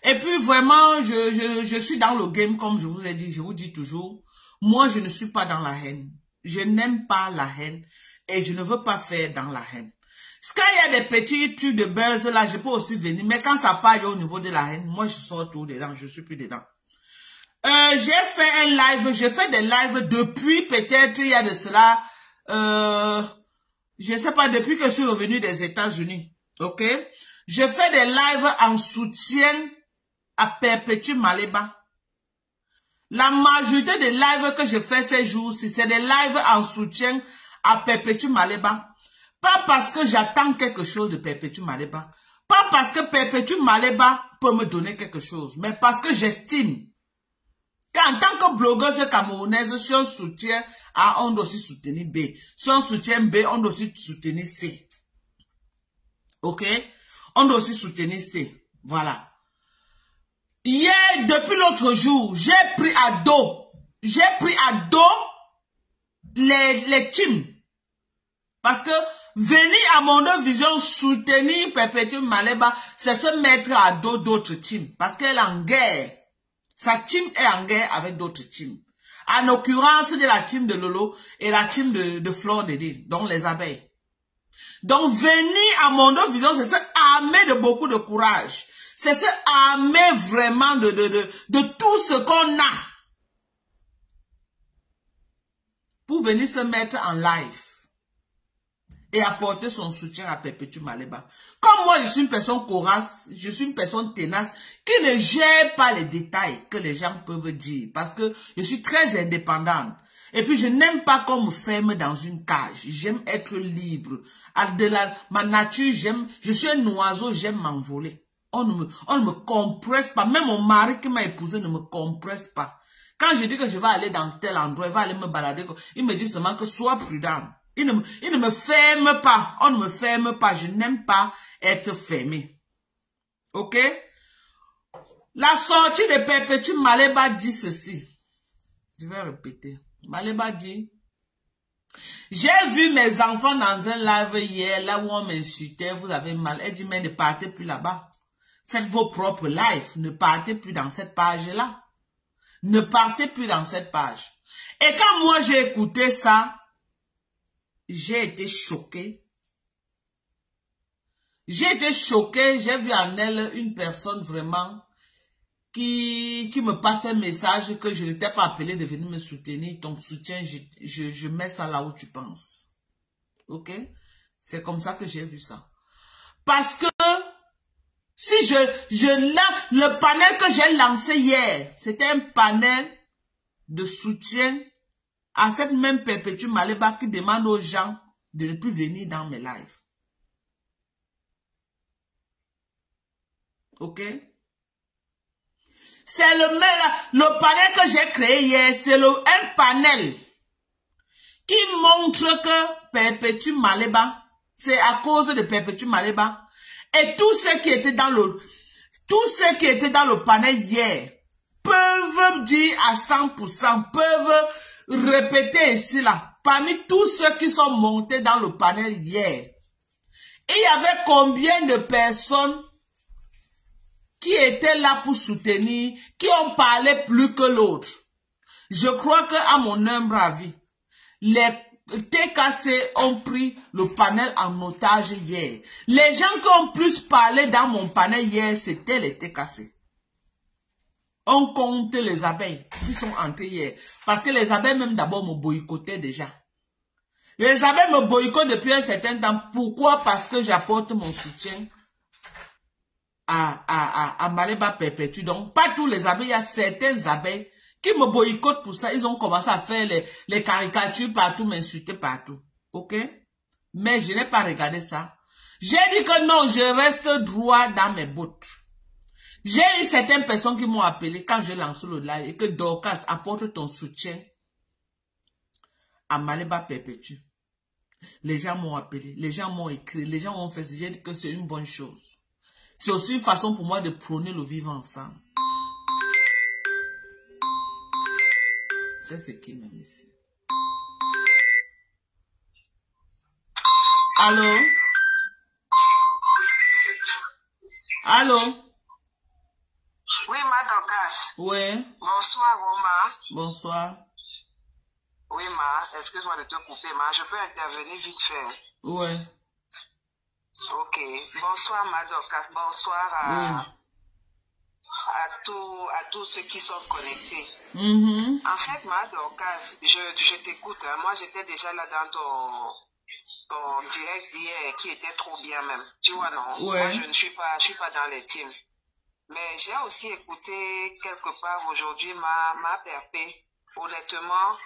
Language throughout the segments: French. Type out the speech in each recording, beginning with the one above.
Et puis vraiment, je suis dans le game, comme je vous ai dit, je vous dis toujours, moi je ne suis pas dans la haine. Je n'aime pas la haine et je ne veux pas faire dans la haine. Quand il y a des petits trucs de buzz là, je peux aussi venir, mais quand ça part au niveau de la haine, moi je sors tout dedans, je suis plus dedans. J'ai fait un live, j'ai fait des lives depuis peut-être il y a de cela, je sais pas, depuis que je suis revenu des États-Unis, ok? Je fais des lives en soutien à Perpétue Maleba. La majorité des lives que je fais ces jours-ci, c'est des lives en soutien à Perpétue Maleba. Pas parce que j'attends quelque chose de Perpétue Maleba. Pas parce que Perpétue Maleba peut me donner quelque chose, mais parce que j'estime qu'en tant que blogueuse camerounaise, si on soutient A, on doit aussi soutenir B. Si on soutient B, on doit aussi soutenir C. Ok? On doit aussi soutenir C. Voilà. Hier, depuis l'autre jour, j'ai pris à dos les teams. Parce que venir à Mondo Vision soutenir Perpétue Maleba, c'est se mettre à dos d'autres teams. Parce qu'elle est en guerre. Sa team est en guerre avec d'autres teams. En l'occurrence, de la team de Lolo et la team de Flore de Lille, donc les abeilles. Donc, venir à Mondo Vision, c'est se armer de beaucoup de courage. C'est se armer vraiment de tout ce qu'on a. Pour venir se mettre en live. Et apporter son soutien à Perpétue Maleba. Comme moi, je suis une personne corace, je suis une personne tenace, qui ne gère pas les détails que les gens peuvent dire. Parce que je suis très indépendante. Et puis, je n'aime pas qu'on me ferme dans une cage. J'aime être libre. Ma nature, je suis un oiseau, j'aime m'envoler. On ne me compresse pas. Même mon mari qui m'a épousé ne me compresse pas. Quand je dis que je vais aller dans tel endroit, il va aller me balader, il me dit seulement que sois prudent. Il ne me ferme pas. On ne me ferme pas. Je n'aime pas être fermé. Ok? La sortie de Perpétue Maleba dit ceci. Je vais répéter. Maleba dit, j'ai vu mes enfants dans un live hier, là où on m'insultait, vous avez mal. Elle dit, mais ne partez plus là-bas. Faites vos propres lives. Ne partez plus dans cette page-là. Ne partez plus dans cette page. Et quand moi j'ai écouté ça, j'ai été choquée. J'ai été choquée. J'ai vu en elle une personne vraiment qui me passe un message que je n'étais pas appelée de venir me soutenir. Ton soutien, je mets ça là où tu penses. Ok? C'est comme ça que j'ai vu ça. Parce que si le panel que j'ai lancé hier, c'était un panel de soutien à cette même Perpétue Maleba qui demande aux gens de ne plus venir dans mes lives. Ok? C'est le panel que j'ai créé hier, c'est un panel qui montre que Perpétue Maleba, c'est à cause de Perpétue Maleba, et tous ceux qui étaient dans le panel hier peuvent dire à 100%, peuvent répéter ici là, parmi tous ceux qui sont montés dans le panel hier, il y avait combien de personnes qui étaient là pour soutenir, qui ont parlé plus que l'autre? Je crois que, à mon humble avis, les TKC ont pris le panel en otage hier. Les gens qui ont plus parlé dans mon panel hier, c'était les TKC. On compte les abeilles qui sont entrées hier. Parce que les abeilles même d'abord me boycottaient déjà. Les abeilles me boycottent depuis un certain temps. Pourquoi? Parce que j'apporte mon soutien à Maleba Perpétue. Donc, pas tous les abeilles, il y a certaines abeilles qui me boycottent pour ça. Ils ont commencé à faire les caricatures partout, m'insulter partout. Ok? Mais je n'ai pas regardé ça. J'ai dit que non, je reste droit dans mes bottes. J'ai eu certaines personnes qui m'ont appelé quand je lance le live et que Dorcas apporte ton soutien à Maleba Perpétue. Les gens m'ont appelé, les gens m'ont écrit, les gens m'ont fait, j'ai dit que c'est une bonne chose. C'est aussi une façon pour moi de prôner le vivre ensemble. C'est ce qui m'aime ici. Allô? Allô? Dorcas. Oui. Bonsoir, Roma. Bonsoir. Oui, ma, excuse-moi de te couper, ma. Je peux intervenir vite fait. Oui. Ok. Bonsoir, ma Dorcas. Bonsoir Oui. à tous ceux qui sont connectés. Mm-hmm. En fait, ma Dorcas, je t'écoute. Hein. Moi, j'étais déjà là dans ton direct d'hier qui était trop bien même. Tu vois, non? Ouais. Moi, je suis pas dans les teams. Mais j'ai aussi écouté quelque part aujourd'hui ma PRP. Honnêtement,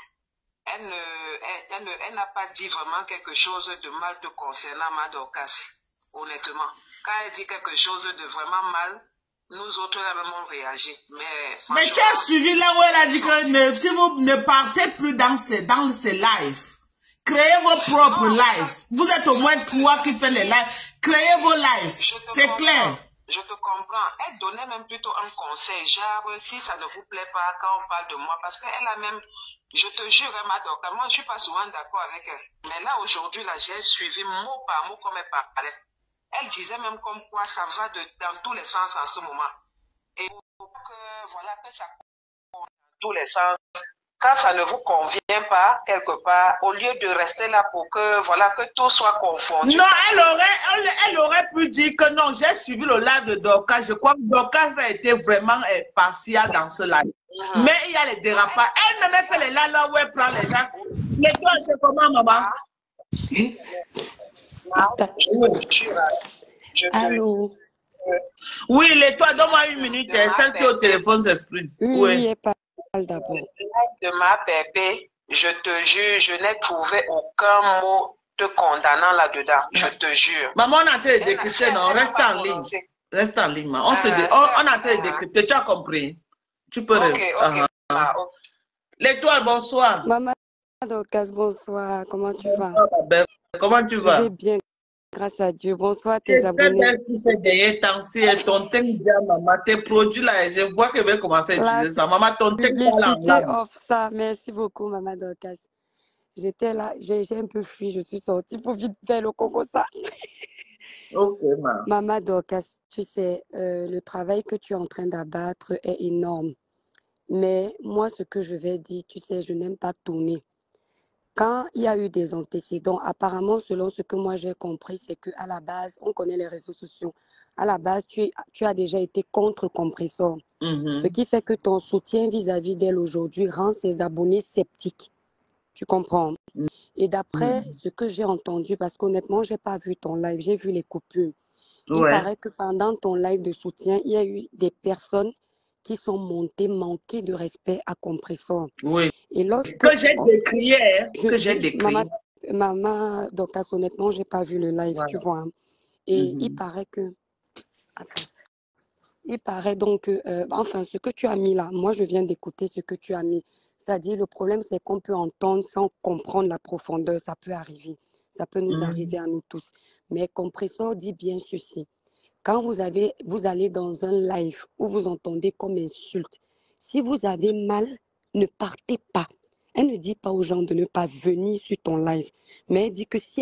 elle n'a pas dit vraiment quelque chose de mal te concernant, ma Dorcas. Honnêtement. Quand elle dit quelque chose de vraiment mal, nous autres, là même, on réagit. Mais tu as suivi là où elle a dit que si vous ne partez plus dans ces lives, créez vos propres lives. Vous êtes au moins 3 qui font les lives. Créez vos lives. C'est clair. Je te comprends. Elle donnait même plutôt un conseil, genre, si ça ne vous plaît pas quand on parle de moi, parce qu'elle a même, je te jure, ma Dorcas, moi, je suis pas souvent d'accord avec elle. Mais là, aujourd'hui, là, j'ai suivi mot par mot comme elle parlait. Elle disait même comme quoi ça va dans tous les sens en ce moment. Et pour que, voilà, que ça dans tous les sens. Quand ça ne vous convient pas, quelque part, au lieu de rester là pour que, voilà, que tout soit confondu. Non, elle aurait pu dire que non, j'ai suivi le live de Dorcas. Je crois que Dorcas a été vraiment partial dans ce live. Mais il y a les dérapages. Elle même fait les lives là où elle prend les gens. Les toi, c'est comment, maman? Allô? Oui, les toi, donne-moi une minute. Celle qui est au téléphone s'exprime. Oui, elle parle d'abord. De ma bébé, je te jure, je n'ai trouvé aucun mot te condamnant là-dedans. Je te jure. Maman, on a été décrypté, non? Reste en ligne. Reste en ligne, on a été décrypté. Tu as compris? Tu peux répondre. L'étoile, bonsoir. Maman Dorcas, bonsoir. Comment tu vas? Comment tu vas? Je vais bien, grâce à Dieu. Bonsoir tes abonnés. Ton thème, maman, tes produits là, je vois que je vais commencer à utiliser ça. Maman, ton thème publicité offre ça. Merci beaucoup, Maman Dorcas. J'étais là, j'ai un peu fui, je suis sortie pour vite faire le coco ça. Ok, ma. Maman Dorcas, tu sais, le travail que tu es en train d'abattre est énorme. Mais moi, ce que je vais dire, tu sais, je n'aime pas tourner. Quand il y a eu des antécédents, apparemment, selon ce que moi j'ai compris, c'est qu'à la base, on connaît les réseaux sociaux. À la base, tu as déjà été contre Compressor. Ce qui fait que ton soutien vis-à-vis d'elle aujourd'hui rend ses abonnés sceptiques. Tu comprends? Et d'après ce que j'ai entendu, parce qu'honnêtement, je n'ai pas vu ton live, j'ai vu les coupures. Il paraît que pendant ton live de soutien, il y a eu des personnes qui sont montées manquer de respect à Compressor. Oui. Et lorsque que j'ai décrié, que j'ai décrit. Maman Dorcas, honnêtement, je n'ai pas vu le live, voilà. Tu vois. Et il paraît que... Attends. Il paraît donc que... enfin, ce que tu as mis là, moi, je viens d'écouter ce que tu as mis. C'est-à-dire, le problème, c'est qu'on peut entendre sans comprendre la profondeur. Ça peut arriver. Ça peut nous arriver à nous tous. Mais Compressor dit bien ceci. Quand vous allez dans un live où vous entendez comme insulte, si vous avez mal, ne partez pas. Elle ne dit pas aux gens de ne pas venir sur ton live, mais elle dit que si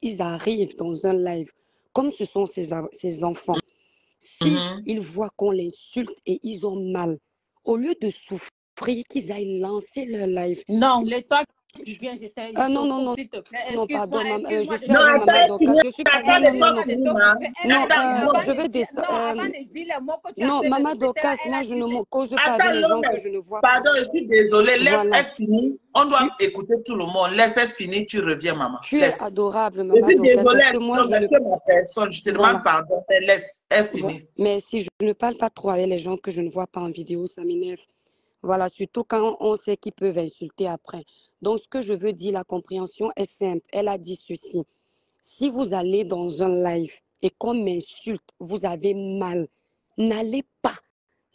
ils arrivent dans un live, comme ce sont ses enfants, si ils voient qu'on l'insulte et ils ont mal, au lieu de souffrir, qu'ils aillent lancer leur live. Non, l'étoile tu viens, j'étais non, s'il te plaît. non, pardon, je suis avec Non, Maman Dorcas. Je suis pas... Non, je vais descendre. Non, Maman Dorcas, moi, je ne me cause pas avec les gens que je ne vois pas. Pardon, je suis désolée. Laisse-elle finir. On doit écouter tout le monde. Laisse-elle finir, tu reviens, maman. Tu es adorable, Maman Dorcas. Je suis désolée, parce que moi, ma personne. Je te demande pardon. Laisse-elle finir. Mais si je ne parle pas trop avec les gens que je ne vois pas en vidéo, ça m'énerve. Voilà, surtout quand on sait qu'ils peuvent insulter après. Donc, ce que je veux dire, la compréhension est simple. Elle a dit ceci. Si vous allez dans un live et qu'on m'insulte, vous avez mal, n'allez pas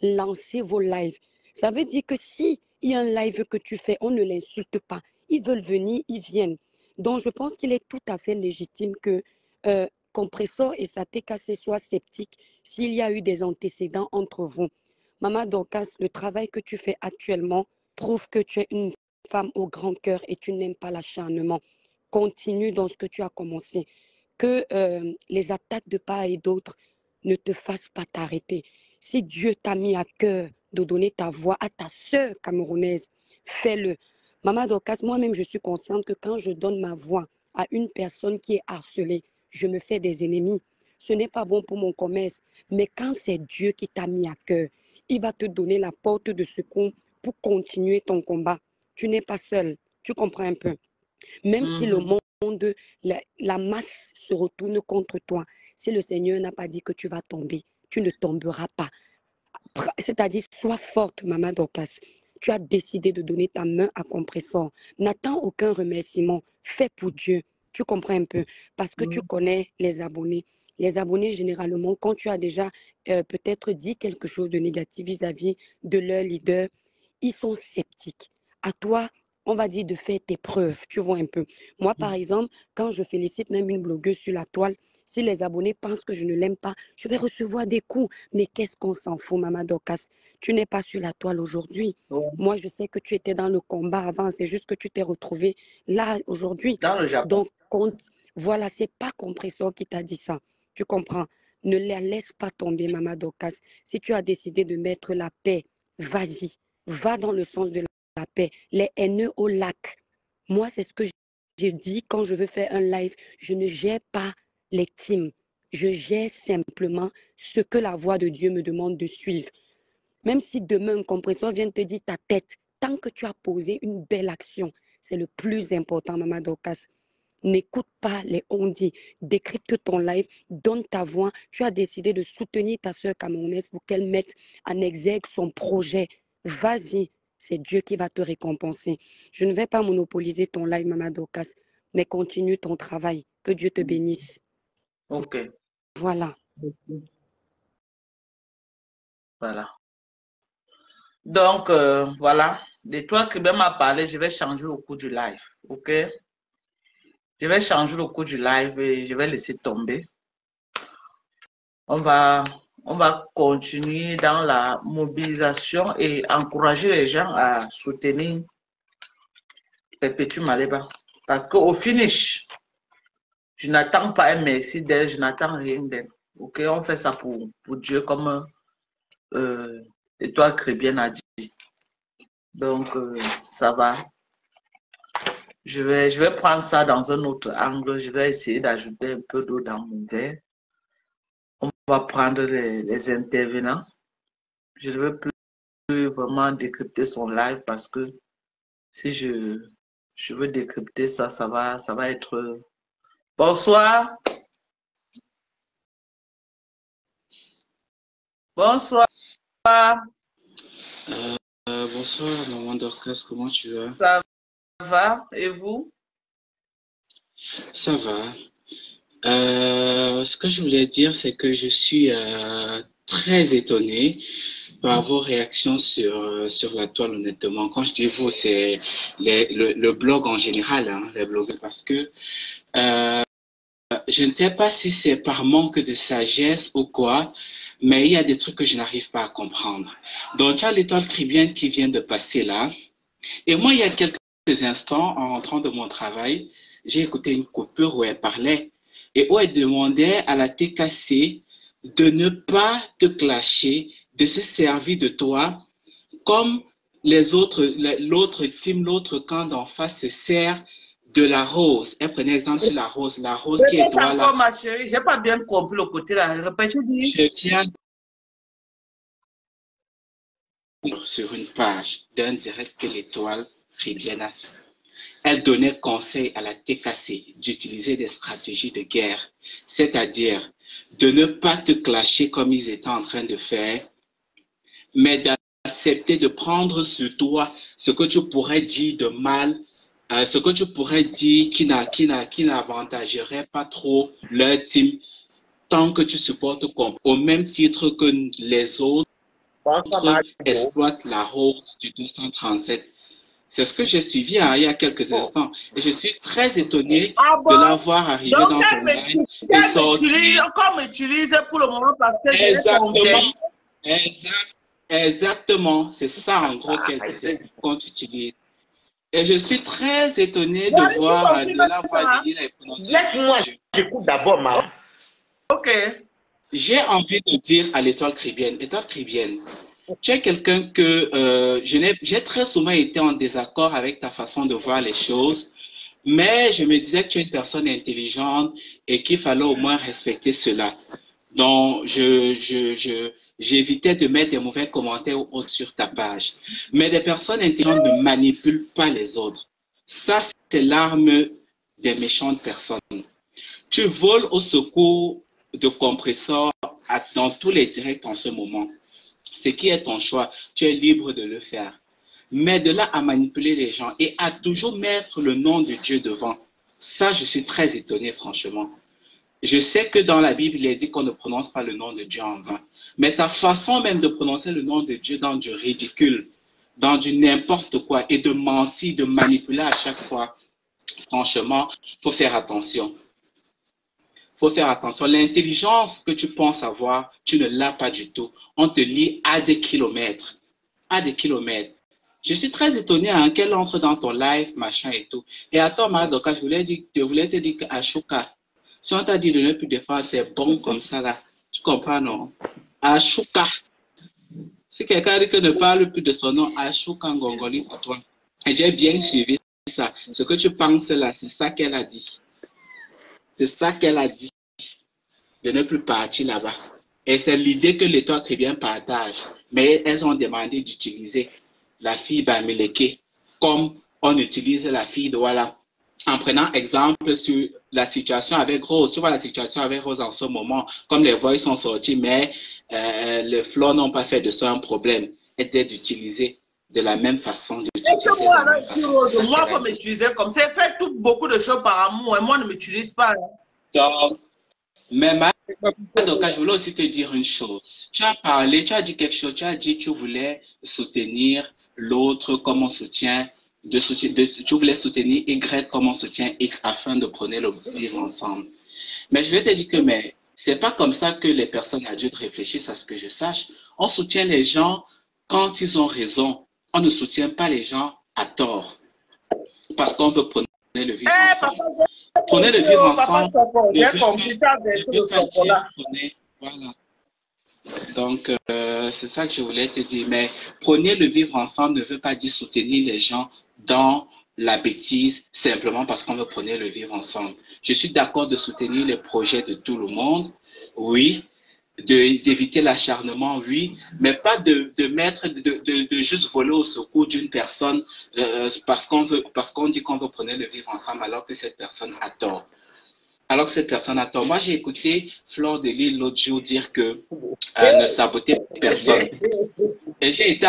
lancer vos lives. Ça veut dire que si il y a un live que tu fais, on ne l'insulte pas. Ils veulent venir, ils viennent. Donc, je pense qu'il est tout à fait légitime que Compressor et sa TKC soient sceptiques s'il y a eu des antécédents entre vous. Maman Dorcas, le travail que tu fais actuellement prouve que tu es une femme au grand cœur et tu n'aimes pas l'acharnement. Continue dans ce que tu as commencé. Que les attaques de part et d'autre ne te fassent pas t'arrêter. Si Dieu t'a mis à cœur de donner ta voix à ta sœur camerounaise, fais-le. Maman Dorcas, moi-même, je suis consciente que quand je donne ma voix à une personne qui est harcelée, je me fais des ennemis. Ce n'est pas bon pour mon commerce. Mais quand c'est Dieu qui t'a mis à cœur, il va te donner la porte de secours pour continuer ton combat. Tu n'es pas seul. Tu comprends un peu? Même si le monde, la masse se retourne contre toi, si le Seigneur n'a pas dit que tu vas tomber, tu ne tomberas pas. C'est-à-dire, sois forte, maman Dorcas. Tu as décidé de donner ta main à Compressor. N'attends aucun remerciement. Fais pour Dieu. Tu comprends un peu? Parce que tu connais les abonnés. Les abonnés, généralement, quand tu as déjà peut-être dit quelque chose de négatif vis-à-vis de leur leader, ils sont sceptiques. À toi, on va dire de faire tes preuves. Tu vois un peu. Moi, par exemple, quand je félicite même une blogueuse sur la toile, si les abonnés pensent que je ne l'aime pas, je vais recevoir des coups. Mais qu'est-ce qu'on s'en fout, Maman Dorcas? Tu n'es pas sur la toile aujourd'hui. Moi, je sais que tu étais dans le combat avant. C'est juste que tu t'es retrouvé là aujourd'hui. Dans le Japon. Donc, voilà, c'est pas Compressor qui t'a dit ça. Tu comprends? Ne la laisse pas tomber, Maman Dorcas. Si tu as décidé de mettre la paix, vas-y. Va dans le sens de la paix. Les haineux au lac. Moi, c'est ce que j'ai dit quand je veux faire un live. Je ne gère pas les teams. Je gère simplement ce que la voix de Dieu me demande de suivre. Même si demain un compresseur vient te dire ta tête, tant que tu as posé une belle action, c'est le plus important, Maman Dorcas. N'écoute pas les on-dit. Décrypte ton live, donne ta voix. Tu as décidé de soutenir ta soeur camerounaise pour qu'elle mette en exergue son projet. Vas-y, c'est Dieu qui va te récompenser. Je ne vais pas monopoliser ton live, Maman Dorcas, mais continue ton travail. Que Dieu te bénisse. Ok. Voilà. Voilà. Donc, voilà. L'Étoile Cribien m'a parlé. Je vais changer au cours du live. Ok? Je vais changer le cours du live et je vais laisser tomber. On va continuer dans la mobilisation et encourager les gens à soutenir Perpétue Maleba. Parce qu'au finish, je n'attends pas un merci d'elle, je n'attends rien d'elle. Ok, on fait ça pour Dieu comme l'Étoile Chrétienne a dit. Donc, ça va. Je vais prendre ça dans un autre angle. Je vais essayer d'ajouter un peu d'eau dans mon verre. On va prendre les intervenants. Je ne veux plus vraiment décrypter son live parce que si je veux décrypter ça, ça va être... Bonsoir. Bonsoir. Bonsoir, maman Dorcas, comment tu vas? Ça va, et vous? Ça va. Ce que je voulais dire, c'est que je suis très étonné par vos réactions sur la toile, honnêtement. Quand je dis vous, c'est le blog en général, hein, les blogueurs, parce que je ne sais pas si c'est par manque de sagesse ou quoi, mais il y a des trucs que je n'arrive pas à comprendre. Donc, tu as l'Étoile Chrétienne qui vient de passer là. Et moi, il y a quelques instants, en rentrant de mon travail, j'ai écouté une coupure où elle parlait et où elle demandait à la TKC de ne pas te clasher, de se servir de toi comme les autres, l'autre team, l'autre camp d'en face se sert de la rose. Elle prenait exemple sur la rose qui est droit là. Ma chérie, j'ai pas bien compris le côté là. Répète, je viens sur une page d'un direct que l'Étoile Chrétienne a fait. Elle donnait conseil à la TKC d'utiliser des stratégies de guerre, c'est-à-dire de ne pas te clasher comme ils étaient en train de faire, mais d'accepter de prendre sur toi ce que tu pourrais dire de mal, ce que tu pourrais dire qui n'avantagerait pas trop leur team, tant que tu supportes au même titre que les autres exploitent la rose du 237. C'est ce que j'ai suivi il y a quelques instants. Et je suis très étonné de l'avoir arrivé dans ton live. Comme utilise pour le moment parce que exactement. C'est ça en gros qu'elle disait qu'on utilise. Et je suis très étonné de voir, de l'avoir dit les prononciations. Laisse-moi, j'écoute d'abord, Ok. J'ai envie de dire à l'Étoile Chrétienne, Étoile Chrétienne, Tu es quelqu'un que j'ai très souvent été en désaccord avec ta façon de voir les choses, mais je me disais que tu es une personne intelligente et qu'il fallait au moins respecter cela. Donc, j'évitais de mettre des mauvais commentaires ou autres sur ta page. Mais les personnes intelligentes ne manipulent pas les autres. Ça, c'est l'arme des méchantes personnes. Tu voles au secours de compresseurs dans tous les directs en ce moment. Ce qui est ton choix, tu es libre de le faire. Mais de là à manipuler les gens et à toujours mettre le nom de Dieu devant, ça, je suis très étonné, franchement. Je sais que dans la Bible, il est dit qu'on ne prononce pas le nom de Dieu en vain. Mais ta façon même de prononcer le nom de Dieu dans du ridicule, dans du n'importe quoi, et de mentir, de manipuler à chaque fois, franchement, il faut faire attention. Il faut faire attention. L'intelligence que tu penses avoir, tu ne l'as pas du tout. On te lit à des kilomètres. À des kilomètres. Je suis très étonné qu'elle entre dans ton live, machin et tout. Et à toi, Madoka, je voulais te dire qu'Ashoka, si on t'a dit de ne plus défendre, c'est bon comme ça là. Tu comprends, non? Ashoka. Si quelqu'un dit que ne parle plus de son nom, Ashoka Ngongoli pour toi. Et j'ai bien suivi ça. Ce que tu penses là, c'est ça qu'elle a dit. C'est ça qu'elle a dit. De ne plus partir là-bas. Et c'est l'idée que l'État très bien partage. Mais elles ont demandé d'utiliser la fille Bamileke comme on utilise la fille de Walla. En prenant exemple sur la situation avec Rose. Tu vois la situation avec Rose en ce moment. Comme les voix sont sorties, mais les flots n'ont pas fait de ça un problème. Elles disaient d'utiliser de la même façon. Moi, pour m'utiliser comme ça, fait beaucoup de choses par amour et moi, ne m'utilise pas. Donc, mais donc, je voulais aussi te dire une chose. Tu as parlé, tu as dit quelque chose, tu as dit que tu voulais soutenir l'autre comme on soutient, tu voulais soutenir Y comme on soutient X afin de prendre le vivre ensemble. Mais je vais te dire que c'est pas comme ça que les personnes adultes réfléchissent à ce que je sache. On soutient les gens quand ils ont raison. On ne soutient pas les gens à tort. Parce qu'on veut prendre le vivre ensemble. Prenez le vivre ensemble. Voilà. Donc, c'est ça que je voulais te dire. Mais prenez le vivre ensemble ne veut pas dire soutenir les gens dans la bêtise simplement parce qu'on veut prendre le vivre ensemble. Je suis d'accord de soutenir les projets de tout le monde, oui. D'éviter l'acharnement, oui, mais pas de juste voler au secours d'une personne parce qu'on dit qu'on veut prendre le vivre ensemble alors que cette personne a tort. Alors que cette personne a tort. Moi, j'ai écouté Fleur de Lille l'autre jour dire que ne saboter personne. Et j'ai été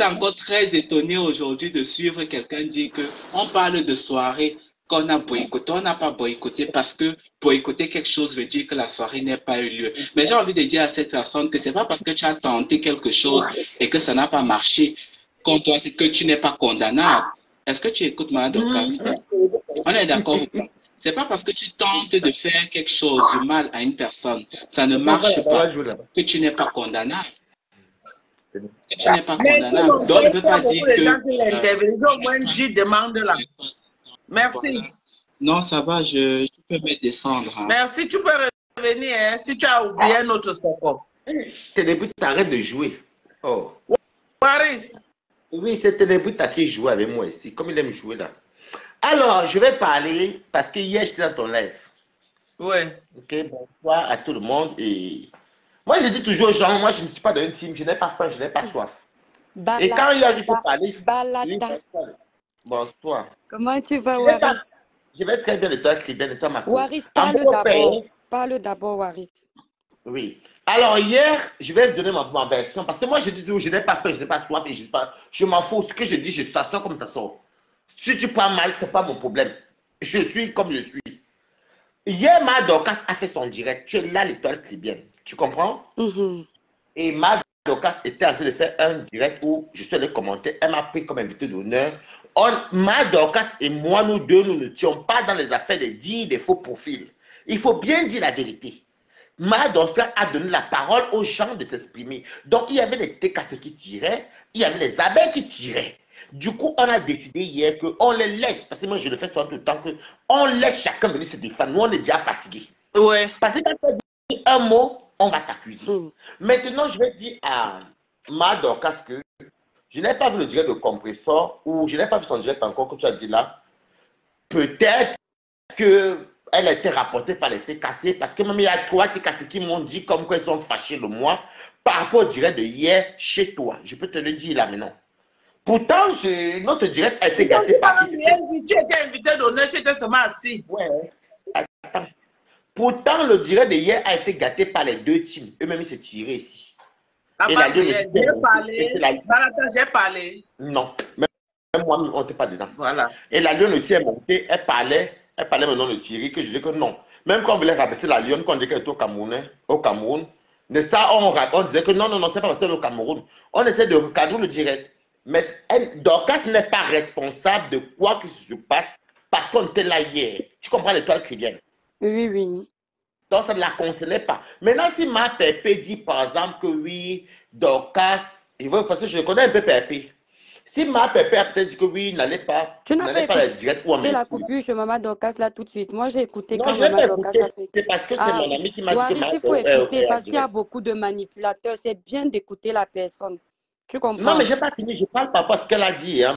encore très étonné aujourd'hui de suivre quelqu'un dire qu'on parle de soirée qu'on a boycotté. On n'a pas boycotté parce que boycotter quelque chose veut dire que la soirée n'a pas eu lieu. Mais j'ai envie de dire à cette personne que c'est pas parce que tu as tenté quelque chose et que ça n'a pas marché que tu n'es pas condamnable. Est-ce que tu écoutes ma Doka? On est d'accord ou pas? C'est pas parce que tu tentes de faire quelque chose de mal à une personne, ça ne marche pas, que tu n'es pas condamnable. Que tu n'es pas condamnable. Donc, ne veut pas dire que... Au moins 10 demandes là. Merci. Voilà. Non, ça va, tu peux me descendre. Hein. Merci, tu peux revenir hein, si tu as oublié un autre support. C'est depuis que tu arrêtes de jouer. Oh. Waris. Oui, c'était depuis que tu joues avec moi ici, comme il aime jouer là. Alors, je vais parler parce que hier j'étais dans ton live. Oui. Ok, bonsoir à tout le monde. Et moi, je dis toujours aux gens, moi, je ne suis pas dans une team, je n'ai pas faim, je n'ai pas soif. Et quand il a dit qu'il faut parler, bonsoir. Comment tu vas, Waris? Je vais très bien de toi, Kribien, de toi, ma coach. Waris, parle d'abord. Parle d'abord, Waris. Oui. Alors, hier, je vais donner ma version parce que moi, je dis toujours, je n'ai pas faim, je n'ai pas soif et je m'en fous. Ce que je dis, ça sort comme ça sort. Si tu prends mal, ce n'est pas mon problème. Je suis comme je suis. Hier, Ma Dorcas a fait son direct. Tu es là, l'étoile Kribienne. Tu comprends? Et Ma Dorcas était en train de faire un direct où je suis allé commenter. Elle m'a pris comme invité d'honneur. Ma Dorcas et moi, nous deux, nous ne tions pas dans les affaires de dire des faux profils. Il faut bien dire la vérité. Ma Dorcas a donné la parole aux gens de s'exprimer. Donc, il y avait des técasses qui tiraient, il y avait des abeilles qui tiraient. Du coup, on a décidé hier qu'on les laisse, parce que moi je le fais souvent tout le temps, qu'on laisse chacun venir se défendre. Nous, on est déjà fatigués. Ouais. Parce que quand tu dis un mot, on va t'accuser. Maintenant, je vais dire à ma Dorcas, que je n'ai pas vu le direct de compresseur ou je n'ai pas vu son direct encore que tu as dit là. Peut-être qu'elle a été rapportée par les TKC parce que même il y a 3 TKC qui m'ont dit comme quoi ils sont fâchés de moi par rapport au direct de hier chez toi. Je peux te le dire là maintenant. Pourtant, notre direct a été gâté par qui? Tu étais invité d'honneur, tu étais seulement assis. Ouais, attends. Pourtant, le direct de hier a été gâté par les 2 teams. Eux-mêmes, ils se tiraient ici. J'ai parlé. J'ai parlé. Non, même moi, on n'était pas dedans. Voilà. Et la lionne aussi est montée, elle parlait maintenant de Thierry, que je disais que non. Même quand on voulait rabaisser la lionne, quand on disait qu'elle était au Cameroun, n'est-ce pas, on disait que non, c'est pas parce qu'elle est au Cameroun. On essaie de recadrer le direct. Mais Dorcas n'est pas responsable de quoi que se passe parce qu'on était là hier. Tu comprends l'étoile chrétienne? Oui, oui. Donc, ça ne la concernait pas. Maintenant, si ma Pépé dit, par exemple, que oui, Dorcas, parce que je connais un peu Pépé. Si ma Pépé a peut-être dit que oui, n'allait pas, Tu n'as pas pas direct ou en la coupure chez Maman Dorcas là tout de suite. Moi, j'ai écouté non, quand je l'ai Maman pas Dorcas écouté. a fait. C'est parce que c'est mon ami qui m'a dit que il faut écouter parce qu'il y a beaucoup de manipulateurs. C'est bien d'écouter la personne. Tu comprends? Non, mais je n'ai pas fini. Je parle pas de ce qu'elle a dit. Hein.